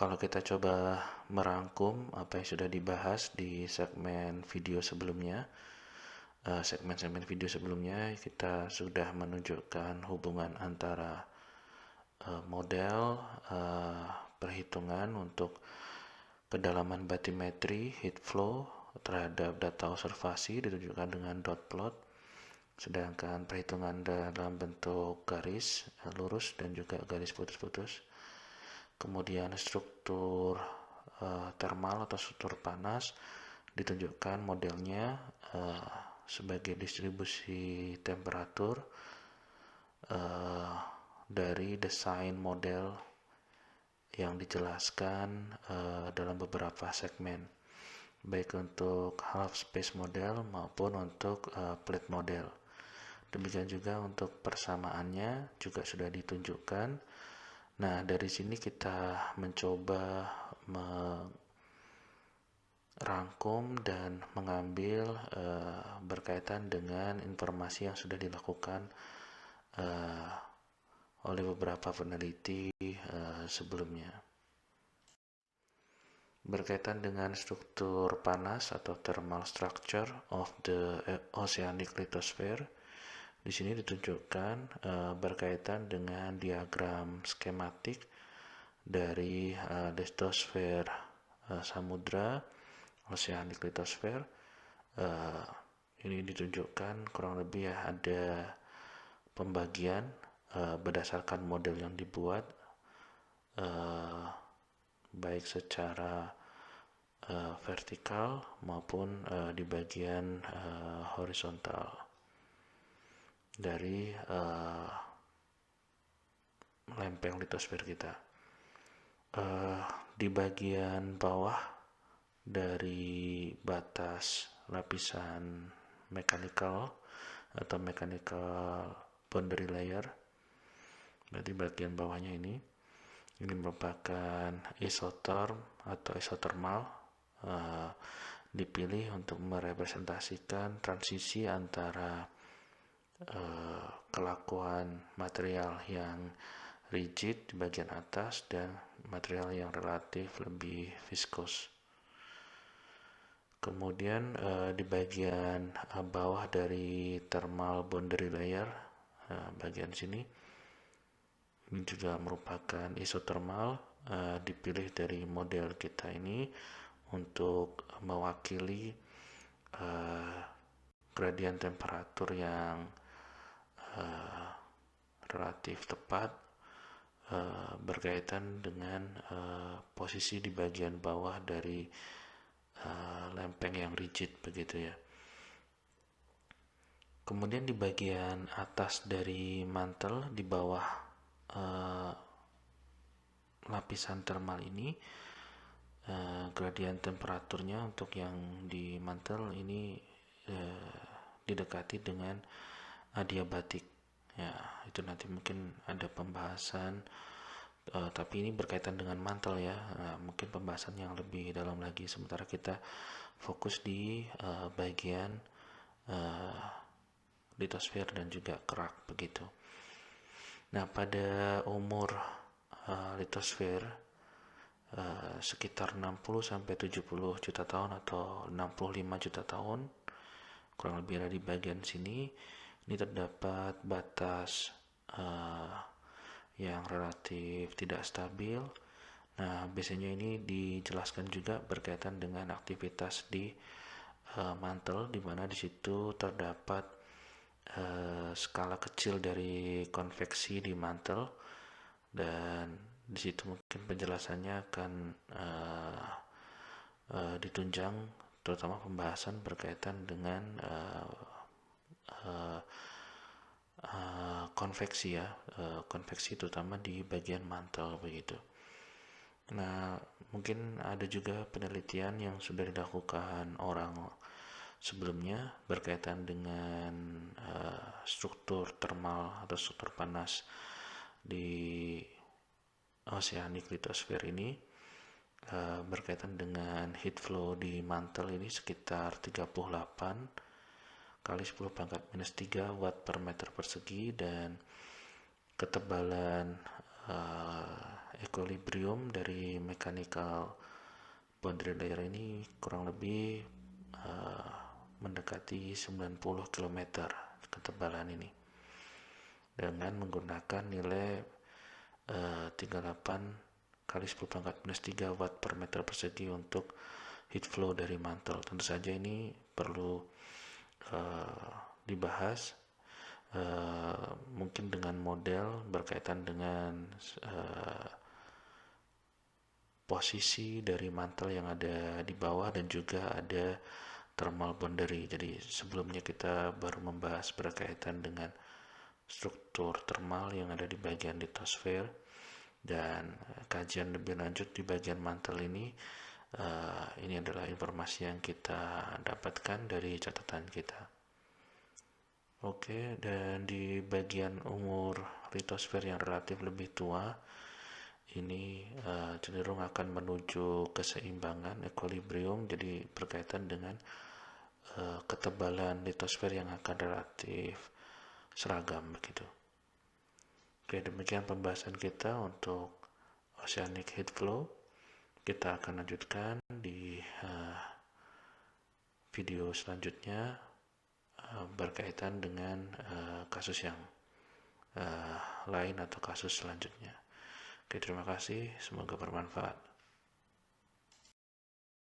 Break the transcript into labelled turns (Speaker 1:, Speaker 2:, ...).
Speaker 1: Kalau kita coba merangkum apa yang sudah dibahas di segmen video sebelumnya, segmen-segmen video sebelumnya kita sudah menunjukkan hubungan antara model perhitungan untuk kedalaman batimetri heat flow terhadap data observasi ditunjukkan dengan dot plot, sedangkan perhitungan dalam bentuk garis lurus dan juga garis putus-putus. Kemudian struktur thermal atau struktur panas ditunjukkan modelnya sebagai distribusi temperatur dari desain model yang dijelaskan dalam beberapa segmen, baik untuk half space model maupun untuk plate model. Demikian juga untuk persamaannya juga sudah ditunjukkan. Nah, dari sini kita mencoba merangkum dan mengambil berkaitan dengan informasi yang sudah dilakukan oleh beberapa peneliti sebelumnya. Berkaitan dengan struktur panas atau thermal structure of the oceanic lithosphere, di sini ditunjukkan berkaitan dengan diagram skematik dari litosfer samudra, oceanic lithosphere. Ini ditunjukkan kurang lebih ya, ada pembagian berdasarkan model yang dibuat, baik secara vertikal maupun di bagian horizontal dari lempeng litosfer kita. Di bagian bawah dari batas lapisan mechanical atau mechanical boundary layer, berarti bagian bawahnya ini merupakan isotherm atau isothermal, dipilih untuk merepresentasikan transisi antara kelakuan material yang rigid di bagian atas dan material yang relatif lebih viskos. Kemudian di bagian bawah dari thermal boundary layer, bagian sini ini juga merupakan isothermal, dipilih dari model kita ini untuk mewakili gradien temperatur yang relatif tepat berkaitan dengan posisi di bagian bawah dari lempeng yang rigid, begitu ya. Kemudian di bagian atas dari mantel, di bawah lapisan thermal ini, gradien temperaturnya untuk yang di mantel ini didekati dengan adiabatik. Ya, itu nanti mungkin ada pembahasan, tapi ini berkaitan dengan mantel ya. Mungkin pembahasan yang lebih dalam lagi. Sementara kita fokus di bagian litosfer dan juga kerak, begitu. Nah, pada umur litosfer sekitar 60-70 juta tahun atau 65 juta tahun, kurang lebih ada di bagian sini. Ini terdapat batas yang relatif tidak stabil. Nah, biasanya ini dijelaskan juga berkaitan dengan aktivitas di mantel, di mana di situ terdapat skala kecil dari konveksi di mantel, dan di situ mungkin penjelasannya akan ditunjang, terutama pembahasan berkaitan dengan konveksi ya, konveksi terutama di bagian mantel, begitu. Nah, mungkin ada juga penelitian yang sudah dilakukan orang sebelumnya berkaitan dengan struktur thermal atau struktur panas di oceanic lithosphere ini, berkaitan dengan heat flow di mantel ini sekitar 38 kali 10 pangkat minus 3 watt per meter persegi, dan ketebalan equilibrium dari mechanical boundary layer ini kurang lebih mendekati 90 km ketebalan ini dengan menggunakan nilai 38 kali 10 pangkat minus 3 watt per meter persegi untuk heat flow dari mantel. Tentu saja ini perlu dibahas mungkin dengan model berkaitan dengan posisi dari mantel yang ada di bawah dan juga ada thermal boundary. Jadi sebelumnya kita baru membahas berkaitan dengan struktur thermal yang ada di bagian litosfer, dan kajian lebih lanjut di bagian mantel ini adalah informasi yang kita dapatkan dari catatan kita. Oke, dan di bagian umur litosfer yang relatif lebih tua, ini cenderung akan menuju keseimbangan equilibrium, jadi berkaitan dengan ketebalan litosfer yang akan relatif seragam begitu. Oke, demikian pembahasan kita untuk oceanic heat flow. Kita akan lanjutkan di video selanjutnya berkaitan dengan kasus yang lain atau kasus selanjutnya. Oke, terima kasih. Semoga bermanfaat.